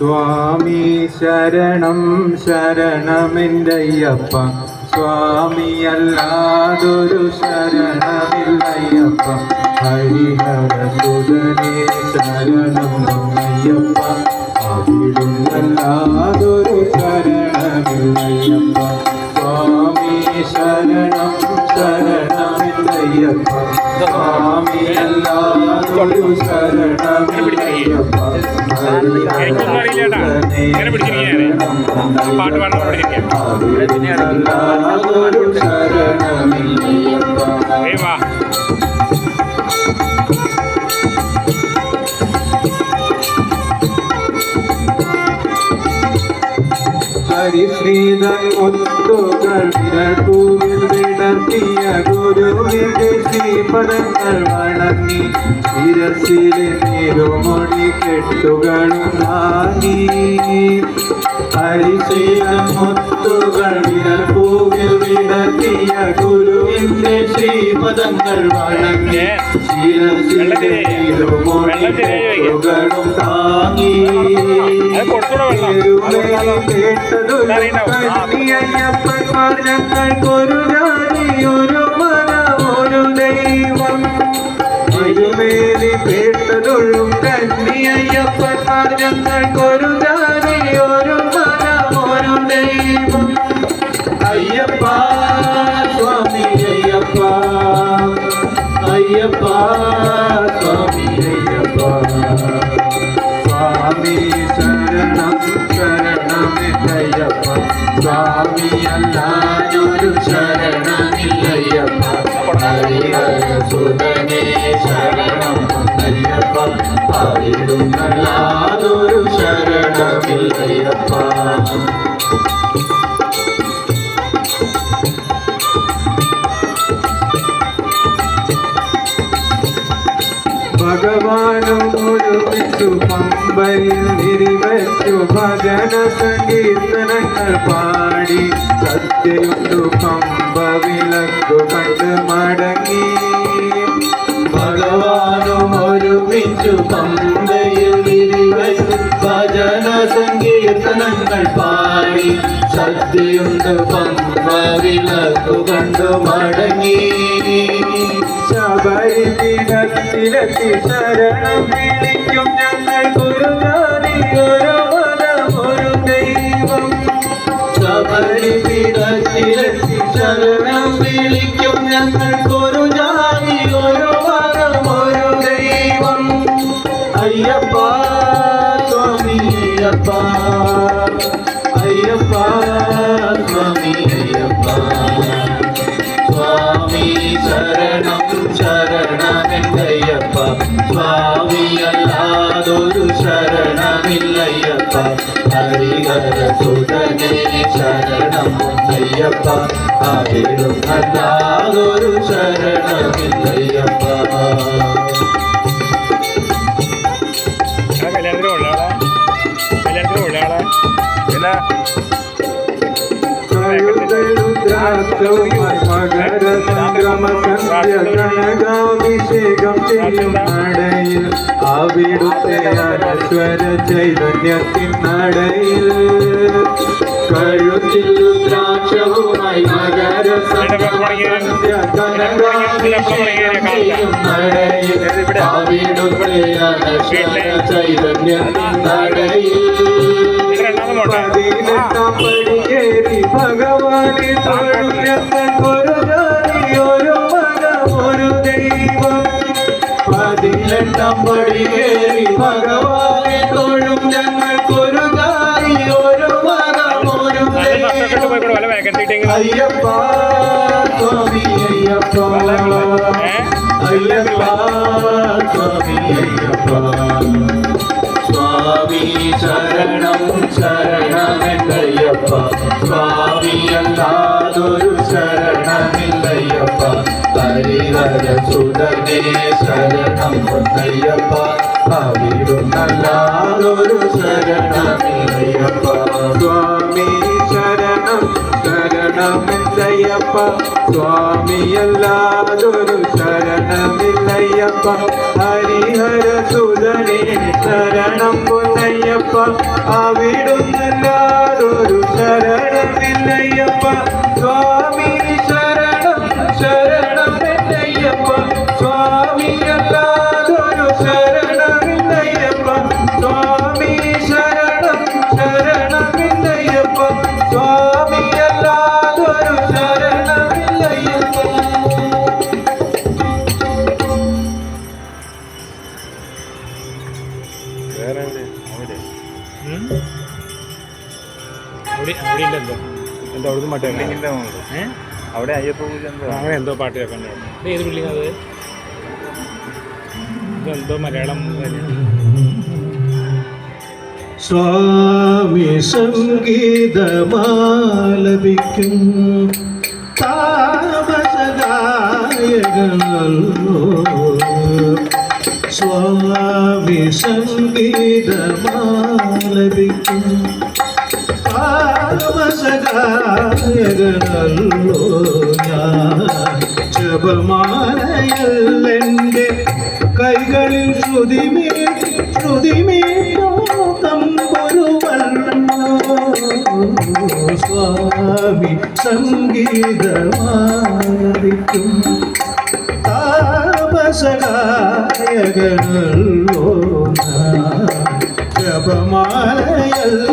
സ്വാമി ശരണം ശരണമെൻ്റയ്യപ്പ, സ്വാമിയല്ലാതൊരു ശരണമില്ലയ്യപ്പ. ഹരിഹരസുതനേ ശരണം അയ്യപ്പ, അവിടുന്നല്ലാതൊരു ശരണമില്ലയ്യപ്പ. സ്വാമി ശരണം ശരണമെൻ്റയ്യപ്പ, സ്വാമിയല്ലാതൊരു ശരണമില്ലയ്യപ്പ. പാട്ട് ഹരിശ്രീധൻ മുത്തുകൾ വിരൽപൂവിൽ വിടർത്തിയ ഗുരുവിന്റെ ശ്രീപദങ്ങൾ വണങ്ങി, ശിരസിലെ നിരുമൊഴി കെട്ടുകളും നാങ്ങി. ഹരിശ്രീധൻ മുത്തുകൾ വിരൽപൂവിൽ വിടർത്തിയ ഗുരുവിന്റെ ശ്രീപദങ്ങൾ വണങ്ങി, ശിരസിലെ നിരുമൊഴി കെട്ടുകളും താങ്ങി. അയ്യപ്പന്മാർ ഞങ്ങൾക്കൊരു ജാതി, ഒരു മത, ഒരു ദൈവം. തിരുമേലി കേട്ടതൊഴും കന്നി അയ്യപ്പന്മാർ ഞങ്ങൾക്കൊരു ജാതി, ഒരു മത, ഒരു ദൈവം. അയ്യപ്പ സ്വാമി അയ്യപ്പ, അയ്യപ്പ സ്വാമി അയ്യപ്പ. സ്വാമി ശരണം ശരണമെൻ്റയ്യപ്പ, സ്വാമിയല്ലാതൊരു ശരണമില്ലയ്യപ്പ. ഹരിഹരസുതനേ ശരണം അയ്യപ്പ, അവിടുന്നല്ലാതൊരു ശരണമില്ലയ്യപ്പ. ഭഗവാനും ഒരുമിച്ചു പമ്പയിൽ നിരിവച്ചു ഭജന സങ്കീർത്തനങ്ങൾ പാടി, സത്യയുണ്ടു പമ്പ വിളക്കു കണ്ട് മടങ്ങി. ഭഗവാനും ഒരുമിച്ചു പമ്പയിൽ നിരിവച്ചു ഭജന സങ്കീർത്തനങ്ങൾ പാടി, സത്യയുണ്ട് പമ്പ വിളക്കു കണ്ടു മടങ്ങി. ശബരിപീഠത്തിലെത്തി ശരണം വിളിക്കും ഞങ്ങൾക്കൊരു ജാതി, ഒരു മതം, ഒരു ദൈവം. ശബരിപീഠത്തിലെത്തി ശരണം വിളിക്കും ഞങ്ങൾക്കൊരു ജാതി, ഒരു മതം, ഒരു ദൈവം. അയ്യപ്പ സ്വാമി അയ്യപ്പ, അയ്യപ്പ സ്വാമി അയ്യപ്പ. സ്വാമി ശരണം ശരണമെൻ്റയ്യപ്പ, സ്വാമിയല്ലാതൊരു ശരണമില്ലയ്യപ്പ. ഹരിഹരസുതനേ ശരണം അയ്യപ്പ, അവിടുന്നല്ലാതൊരു ശരണമില്ലയ്യപ്പ. മകര സംക്രമ സന്ധ്യ ഗണകാഭിഷേകം ചെയ്യും നടയിൽ, അവിടുത്തെ അനശ്വര ചൈതന്യത്തിൻ നടയിൽ. കഴുത്തിൽ രുദ്രാക്ഷവുമായി മകര സംക്രമ സന്ധ്യ ഗണകാഭിഷേകം ചെയ്യും നടയിൽ, അവിടുത്തെ അനശ്വര ചൈതന്യത്തിൻ നടയിൽ. 18 പടിയേറി ഭഗവാനെ തൊഴും ഞങ്ങൾക്കൊരു ജാതി, ഒരു മതം, ഒരു ദൈവം. 18 പടിയേറി ഭഗവാനെ തൊഴും ഞങ്ങൾക്കൊരു ജാതി, ഒരു മതം, ഒരു ദൈവം. അയ്യപ്പ സ്വാമി അയ്യപ്പ, അയ്യപ്പ സ്വാമി അയ്യപ്പ. സ്വാമി ശരണം ശരണമെൻ്റയ്യപ്പ, സ്വാമിയല്ലാതൊരു ശരണമില്ലയ്യപ്പ. ഹരിഹരസുതനേ ശരണം അയ്യപ്പ, അവിടുന്നല്ലാതൊരു ശരണമില്ലയ്യപ്പ. സ്വാമി ശരണം ശരണം ശരണമെന്തയ്യപ്പ സ്വാമിയല്ലാതൊരു ശരണമില്ലയ്യപ്പ ഹരിഹര സുതനേ ശരണം പൊന്നയ്യപ്പ അവിടുന്നല്ലാതൊരു ശരണമില്ലയ്യപ്പ സ്വാമി ശരണം ശരണമെന്തയ്യപ്പ സ്വാമിയല്ലാതൊരു ശരണമില്ലയ്യപ്പ സ്വാമി ശരണം ശരണമില്ലയ്യപ്പ സ്വാമിയല്ലാതൊരു ശരണമില്ലയ്യപ്പ. വേറെ എവിടെ അവിടെ അവിടെ അവിടെ എന്തോ എന്താ അവിടുന്ന് മറ്റേ ബിൽഡിങ്ങിൻ്റെ മുകളിൽ അവിടെ അയ്യപ്പ പൂജ എന്തോ അങ്ങനെ എന്തോ പാട്ട് കേൾക്കണ്ടോ ഇത് ഏത് ബിൽഡിംഗ് അത് ഇതെന്തോ മലയാളം തന്നെയാണ്. സ്വാമി സംഗീതമാലപിക്കും താമസഗായകനല്ലോ സ്വാമി സംഗീതമാലപിക്കും താമസഗായകനല്ലോ ഞാൻ ജപമാലയല്ലെൻ്റെ കൈകളിൽ ശ്രുതിമേറ്റോ തമ്പുരുവല്ലോ സ്വാമി സംഗീതമാലപിക്കും താപസഗായകനല്ലോ ജപമാലയല്ല